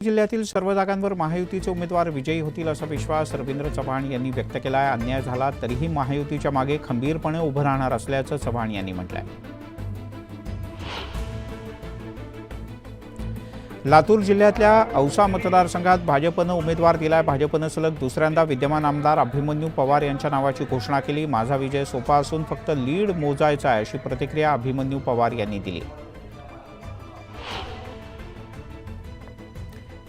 जिल्ह्यातील सर्व जागांवर महायुतीचे उमेदवार विजयी होतील असा विश्वास रवींद्र चव्हाण यांनी व्यक्त केला आहे। अन्याय झाला तरीही महायुतीच्या मागे खंबीरपणे उभं राहणार असल्याचं चव्हाण यांनी म्हटलंय। लातूर जिल्ह्यातल्या औसा मतदारसंघात भाजपनं उमेदवार दिलाय। भाजपनं सलग दुसऱ्यांदा विद्यमान आमदार अभिमन्यू पवार यांच्या नावाची घोषणा केली। माझा विजय सोपा असून फक्त लीड मोजायचा आहे अशी प्रतिक्रिया अभिमन्यू पवार यांनी दिली।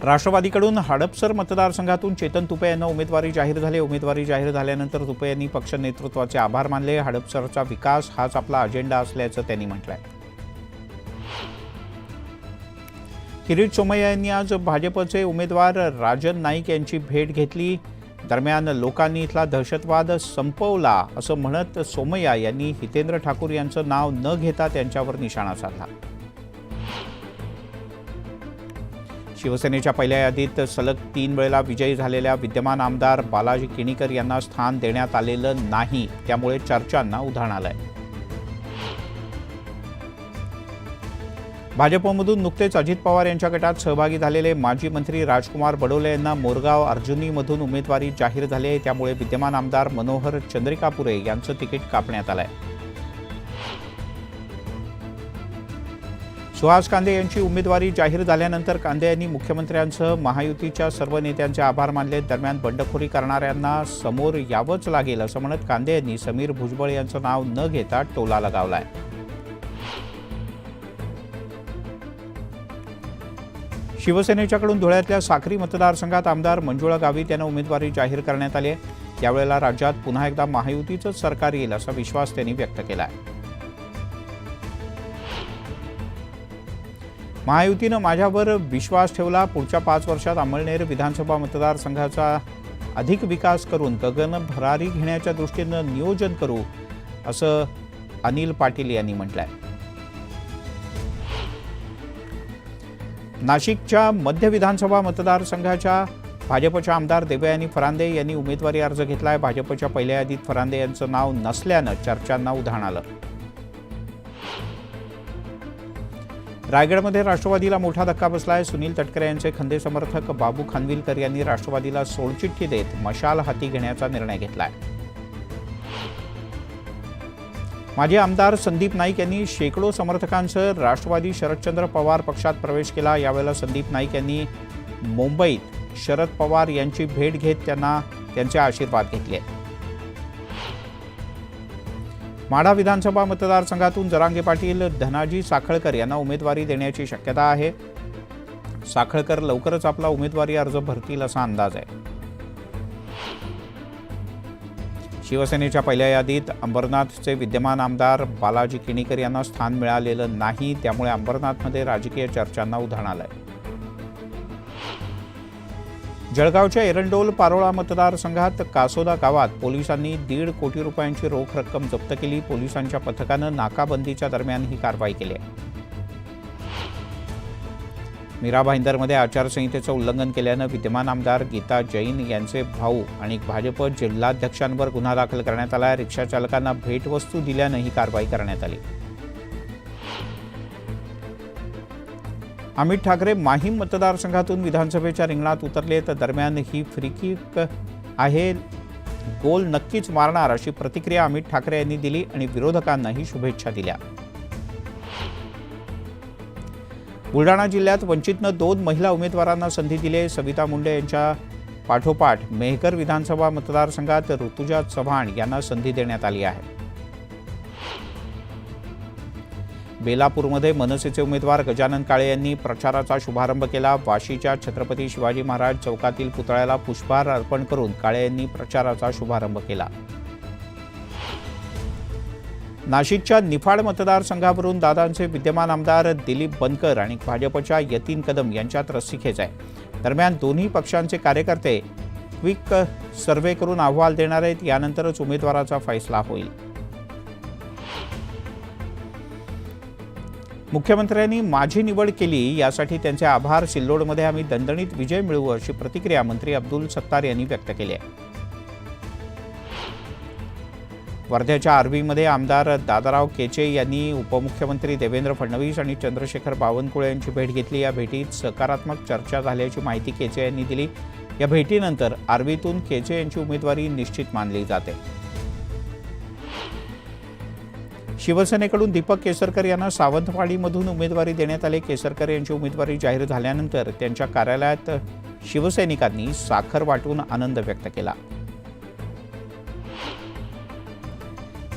राष्ट्रवादीकडून हडपसर मतदारसंघातून चेतन तुपे यांना उमेदवारी जाहीर झाली। उमेदवारी जाहीर झाल्यानंतर तुपे यांनी पक्ष नेतृत्वाचे आभार मानले। हडपसरचा विकास हाच आपला अजेंडा असल्याचं त्यांनी म्हटलंय। किरीट सोमय्या यांनी आज भाजपचे उमेदवार राजन नाईक यांची भेट घेतली। दरम्यान लोकांनी इथला दहशतवाद संपवला असं म्हणत सोमय्या यांनी हितेंद्र ठाकूर यांचं नाव न घेता त्यांच्यावर निशाणा साधला। शिवसेनेच्या पहिल्या यादीत सलग 3 वेळेला विजयी झालेल्या विद्यमान आमदार बालाजी किणीकर यांना स्थान देण्यात आलेलं नाही, त्यामुळे चर्चांना उधाण आलंय। भाजपमधून नुकतेच अजित पवार यांच्या गटात सहभागी झालेले माजी मंत्री राजकुमार बडोले यांना मोरगाव अर्जुनीमधून उमेदवारी जाहीर झाली आहे, त्यामुळे विद्यमान आमदार मनोहर चंद्रिकापुरे यांचं तिकीट कापण्यात आलंय। सुहास कांदे यांची उमेदवारी जाहीर झाल्यानंतर कांदे यांनी मुख्यमंत्र्यांसह महायुतीच्या सर्व नेत्यांचे आभार मानले। दरम्यान बंडखोरी करणाऱ्यांना समोर यावंच लागेल असं म्हणत कांदे यांनी समीर भुजबळ यांचं नाव न घेता टोला लगावलाय। शिवसेनेच्याकडून धुळ्यातल्या साक्री मतदारसंघात आमदार मंजुळा गावित यांना उमेदवारी जाहीर करण्यात आली आहे। यावेळेला राज्यात पुन्हा एकदा महायुतीचंच सरकार येईल असा विश्वास त्यांनी व्यक्त केला आहे। महायुतीनं माझ्यावर विश्वास ठेवला। पुढच्या 5 वर्षात अमळनेर विधानसभा मतदारसंघाचा अधिक विकास करून गगन भरारी घेण्याच्या दृष्टीनं नियोजन करू असं अनिल पाटील यांनी म्हटलंय। नाशिकच्या मध्य विधानसभा मतदारसंघाच्या भाजपच्या आमदार देवयानी फरांदे यांनी उमेदवारी अर्ज घेतलाय। भाजपच्या पहिल्या यादीत फरांदे यांचं नाव नसल्यानं चर्चांना उधाण आलं। रायगडमध्ये राष्ट्रवादीला मोठा धक्का बसलाय। सुनील तटकरे यांचे खंदे समर्थक बाबू खानविलकर यांनी राष्ट्रवादीला सोडचिठ्ठी देत मशाल हाती घेण्याचा निर्णय घेतलाय। माजी आमदार संदीप नाईक यांनी शेकडो समर्थकांसह राष्ट्रवादी शरदचंद्र पवार पक्षात प्रवेश केला। यावेळेला संदीप नाईक यांनी मुंबईत शरद पवार यांची भेट घेत त्यांना त्यांचे आशीर्वाद घेतले। माढा विधानसभा मतदारसंघातून जरांगे पाटील धनाजी साखळकर यांना उमेदवारी देण्याची शक्यता आहे। साखळकर लवकरच आपला उमेदवारी अर्ज भरतील असा अंदाज आहे। शिवसेनेच्या पहिल्या यादीत अंबरनाथचे विद्यमान आमदार बालाजी किणीकर यांना स्थान मिळालेलं नाही, त्यामुळे अंबरनाथमध्ये राजकीय चर्चांना उधाण आलंय। जळगावच्या एरंडोल पारोळा मतदारसंघात कासोदा गावात पोलिसांनी 1.5 कोटी रुपयांची रोख रक्कम जप्त केली। पोलिसांच्या पथकानं नाकाबंदीच्या दरम्यान ही कारवाई केली आहे। मीरा भाईंदरमध्ये आचारसंहितेचं उल्लंघन केल्यानं विद्यमान आमदार गीता जैन यांचे भाऊ आणि भाजप जिल्हाध्यक्षांवर गुन्हा दाखल करण्यात आला आहे। रिक्षा चालकांना भेटवस्तू दिल्यानं ही कारवाई करण्यात आली। अमित ठाकरे माहीम मतदारसंघातून विधानसभेच्या रिंगणात उतरले, तर दरम्यान ही फ्रीकिक आहे, गोल नक्कीच मारणार अशी प्रतिक्रिया अमित ठाकरे यांनी दिली आणि विरोधकांनाही शुभेच्छा दिल्या। बुलढाणा जिल्ह्यात वंचितनं 2 महिला उमेदवारांना संधी दिली। सविता मुंडे यांच्या पाठोपाठ मेहकर विधानसभा मतदारसंघात ऋतुजा चव्हाण यांना संधी देण्यात आली आहे। बेलापूरमध्ये मनसेचे उमेदवार गजानन काळे यांनी प्रचाराचा शुभारंभ केला। वाशीच्या छत्रपती शिवाजी महाराज चौकातील पुतळ्याला पुष्पहार अर्पण करून काळे यांनी प्रचाराचा शुभारंभ केला। नाशिकच्या निफाड मतदारसंघावरून दादांचे विद्यमान आमदार दिलीप बनकर आणि भाजपच्या यतीन कदम यांच्यात रस्सीखेच आहे। दरम्यान दोन्ही पक्षांचे कार्यकर्ते क्विक सर्व्हे करून अहवाल देणार आहेत, यानंतरच उमेदवाराचा फैसला होईल। मुख्यमंत्र्यांनी माझी निवड केली यासाठी त्यांचे आभार। सिल्लोडमध्ये आम्ही दणदणीत विजय मिळवू अशी प्रतिक्रिया मंत्री अब्दुल सत्तार यांनी व्यक्त केली आहे। वर्ध्याच्या आर्वीमध्ये आमदार दादाराव केचे यांनी उपमुख्यमंत्री देवेंद्र फडणवीस आणि चंद्रशेखर बावनकुळे यांची भेट घेतली. या भेटीत सकारात्मक चर्चा झाल्याची माहिती केचे यांनी दिली. या भेटीनंतर आर्वीतून केचे यांची उमेदवारी निश्चित मानली जाते. शिवसेनेकडून दीपक केसरकर यांना सावंतवाडीमधून उमेदवारी देण्यात आली. केसरकर यांची उमेदवारी जाहीर झाल्यानंतर त्यांच्या कार्यालयात शिवसैनिकांनी साखर वाटून आनंद व्यक्त केला.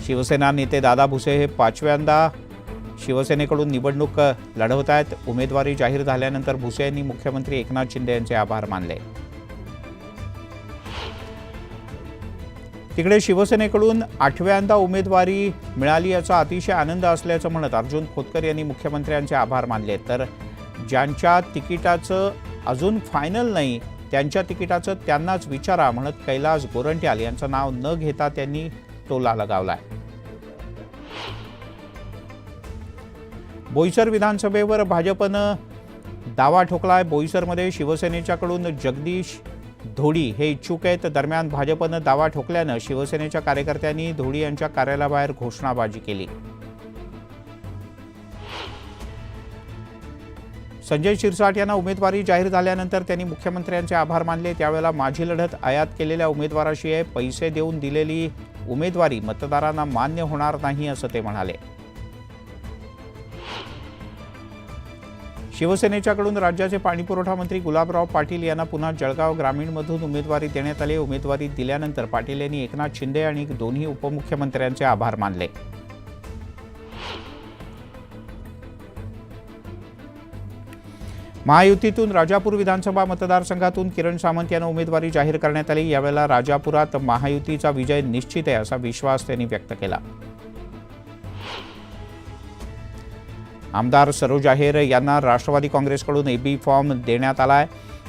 शिवसेना नेते दादा भुसे हे 5व्यांदा शिवसेनेकडून निवडणूक लढवत आहेत. उमेदवारी जाहीर झाल्यानंतर भुसे यांनी मुख्यमंत्री एकनाथ शिंदे यांचे आभार मानले. तिकडे शिवसेनेकडून 8व्यांदा उमेदवारी मिळाली याचा अतिशय आनंद असल्याचं म्हणत अर्जुन खोतकर यांनी मुख्यमंत्र्यांचे आभार मानले. तर ज्यांच्या तिकिटाचं अजून फायनल नाही त्यांच्या तिकिटाचं त्यांनाच विचारा म्हणत कैलास गोरंट्याल यांचं नाव न घेता त्यांनी टोला लगावलाय. बोईसर विधानसभेवर भाजपनं दावा ठोकलाय. बोईसरमध्ये शिवसेनेच्याकडून जगदीश धोडी हे इच्छुक आहेत. दरम्यान भाजपनं दावा ठोकल्यानं शिवसेनेच्या कार्यकर्त्यांनी धोडी यांच्या कार्यालयाबाहेर घोषणाबाजी केली. संजय शिरसाट यांना उमेदवारी जाहीर झाल्यानंतर त्यांनी मुख्यमंत्र्यांचे आभार मानले. त्यावेळेला माझी लढत आयात केलेल्या उमेदवाराशी आहे. पैसे देऊन दिलेली उमेदवारी मतदारांना मान्य होणार नाही असं ते म्हणाले. शिवसेनेच्याकडून राज्याचे पाणीपुरवठा मंत्री गुलाबराव पाटील यांना पुन्हा जळगाव ग्रामीणमधून उमेदवारी देण्यात आली. उमेदवारी दिल्यानंतर पाटील यांनी एकनाथ शिंदे आणि दोन्ही उपमुख्यमंत्र्यांचे आभार मानले. महायुतीतून राजापूर विधानसभा मतदारसंघातून किरण सामंत यांना उमेदवारी जाहीर करण्यात आली. यावेळेला राजापुरात महायुतीचा विजय निश्चित आहे असा विश्वास त्यांनी व्यक्त केला. आमदार सरोज आहेर यांना राष्ट्रवादी काँग्रेसकडून एबी फॉर्म देण्यात आला आहे.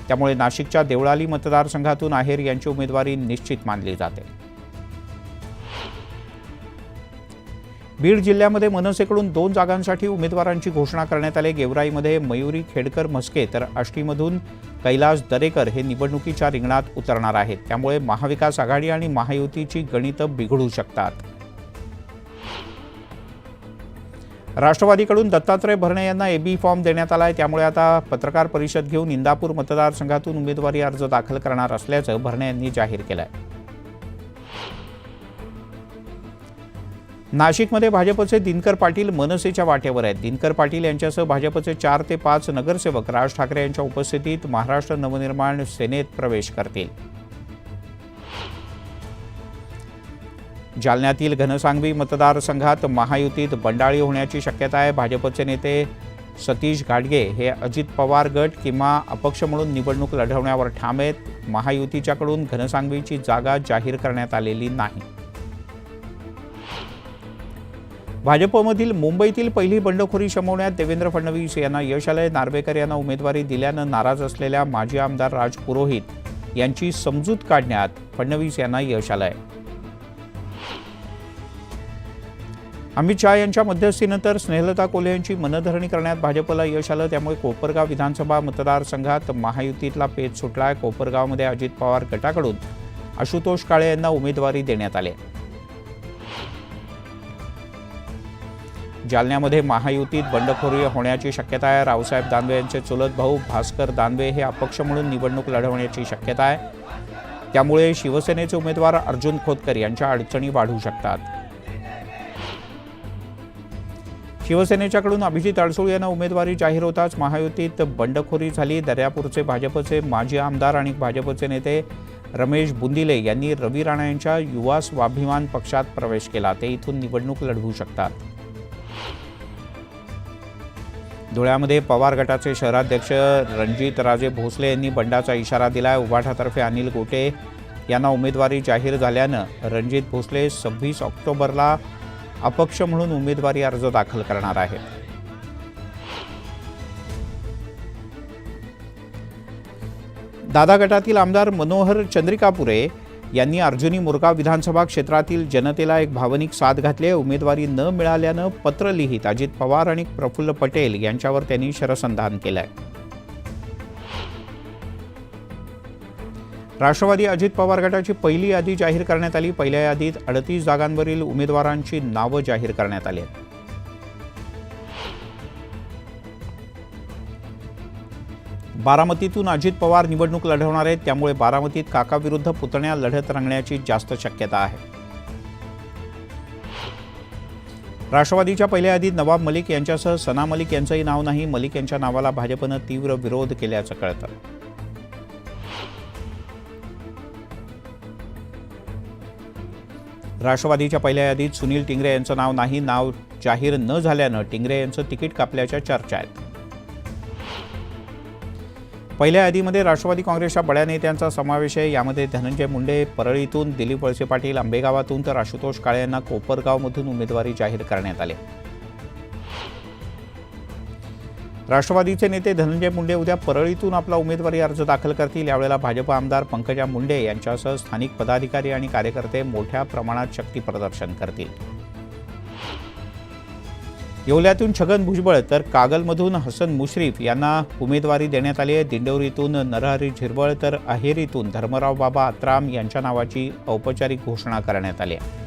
त्यामुळे नाशिकच्या देवळाली मतदारसंघातून आहेर यांची उमेदवारी निश्चित मानली जाते. बीड जिल्ह्यामध्ये मनसेकडून 2 जागांसाठी उमेदवारांची घोषणा करण्यात आली. गेवराईमध्ये मयुरी खेडकर म्हस्के तर आष्टीमधून कैलास दरेकर हे निवडणुकीच्या रिंगणात उतरणार आहेत. त्यामुळे महाविकास आघाडी आणि महायुतीची गणितं बिघडू शकतात. राष्ट्रवादीकडून दत्तात्रय भरणे यांना एबी फॉर्म देण्यात आला आहे. त्यामुळे आता पत्रकार परिषद घेऊन इंदापूर मतदारसंघातून उमेदवारी अर्ज दाखल करणार असल्याचं भरणे यांनी जाहीर केलं आहे. नाशिकमध्ये भाजपचे दिनकर पाटील मनसेच्या वाटेवर आहेत. दिनकर पाटील यांच्यासह भाजपचे 4 ते 5 नगरसेवक राज ठाकरे यांच्या उपस्थितीत महाराष्ट्र नवनिर्माण सेनेत प्रवेश करतील. जालन्यातील घनसांगवी मतदारसंघात महायुतीत बंडाळी होण्याची शक्यता आहे. भाजपचे नेते सतीश घाटगे हे अजित पवार गट किंवा अपक्ष म्हणून निवडणूक लढवण्यावर ठाम आहेत. महायुतीच्याकडून घनसांगवीची जागा जाहीर करण्यात आलेली नाही. भाजपमधील मुंबईतील पहिली बंडखोरी शमवण्यात देवेंद्र फडणवीस यांना यश आलंय. नार्वेकर यांना उमेदवारी दिल्यानं नाराज असलेल्या माजी आमदार राज पुरोहित यांची समजूत काढण्यात फडणवीस यांना यश आलंय. अमित शहा यांच्या मध्यस्थीनंतर स्नेहलता कोल्हे यांची मनधरणी करण्यात भाजपला यश आलं. त्यामुळे कोपरगाव विधानसभा मतदारसंघात महायुतीतला पेच सुटलाय. कोपरगावमध्ये अजित पवार गटाकडून आशुतोष काळे यांना उमेदवारी देण्यात आली. जालन्यामध्ये महायुतीत बंडखोरी होण्याची शक्यता आहे. रावसाहेब दानवे यांचे चुलत भाऊ भास्कर दानवे हे अपक्ष म्हणून निवडणूक लढवण्याची शक्यता आहे. त्यामुळे शिवसेनेचे उमेदवार अर्जुन खोतकर यांच्या अडचणी वाढू शकतात. शिवसेनेच्याकडून अभिजित अडसूळ यांना उमेदवारी जाहीर होताच महायुतीत बंडखोरी झाली. दर्यापूरचे भाजपचे माजी आमदार आणि भाजपचे नेते रमेश बुंदिले यांनी रवी राणा यांच्या युवा स्वाभिमान पक्षात प्रवेश केला. ते इथून निवडणूक लढवू शकतात. धुळ्यामध्ये पवार गटाचे शहराध्यक्ष रणजित राजे भोसले यांनी बंडाचा इशारा दिलाय. उभाठातर्फे अनिल गोटे यांना उमेदवारी जाहीर झाल्यानं रणजित भोसले 26 ऑक्टोबरला अपक्ष म्हणून उमेदवारी अर्ज दाखल करणार आहेत. दादा गटातील आमदार मनोहर चंद्रिकापुरे यांनी अर्जुनी मोरगाव विधानसभा क्षेत्रातील जनतेला एक भावनिक साथ घातली आहे. उमेदवारी न मिळाल्यानं पत्र लिहित अजित पवार आणि प्रफुल्ल पटेल यांच्यावर त्यांनी शरसंधान केलंय. राष्ट्रवादी अजित पवार गटाची पहिली यादी जाहीर करण्यात आली. पहिल्या यादीत 38 जागांवरील उमेदवारांची नावं जाहीर करण्यात आली आहेत. बारामतीतून अजित पवार निवडणूक लढवणार आहेत, त्यामुळे बारामतीत काकाविरुद्ध पुतण्या लढत रंगण्याची जास्त शक्यता आहे. राष्ट्रवादीच्या पहिल्या यादीत नवाब मलिक यांच्यासह सना मलिक यांचंही नाव नाही. मलिक यांच्या नावाला भाजपनं तीव्र विरोध केल्याचं कळतं. राष्ट्रवादीच्या पहिल्या यादीत सुनील टिंगरे यांचं नाव नाही. नाव जाहीर न झाल्यानं टिंगरे यांचं तिकीट कापल्याच्या चर्चा आहेत. पहिल्या यादीमध्ये राष्ट्रवादी काँग्रेसच्या बड्या नेत्यांचा समावेश आहे. यामध्ये धनंजय मुंडे परळीतून, दिलीप वळसे पाटील आंबेगावातून तर आशुतोष काळे यांना कोपरगावमधून उमेदवारी जाहीर करण्यात आली. राष्ट्रवादीचे नेते धनंजय मुंडे उद्या परळीतून आपला उमेदवारी अर्ज दाखल करतील. यावेळेला भाजप आमदार पंकजा मुंडे यांच्यासह स्थानिक पदाधिकारी आणि कार्यकर्ते मोठ्या प्रमाणात शक्ती प्रदर्शन करतील. येवल्यातून छगन भुजबळ तर कागलमधून हसन मुश्रीफ यांना उमेदवारी देण्यात आली आहे. दिंडोरीतून नरहरी झिरवळ तर अहेरीतून धर्मराव बाबा आत्राम यांच्या नावाची औपचारिक घोषणा करण्यात आली आहे.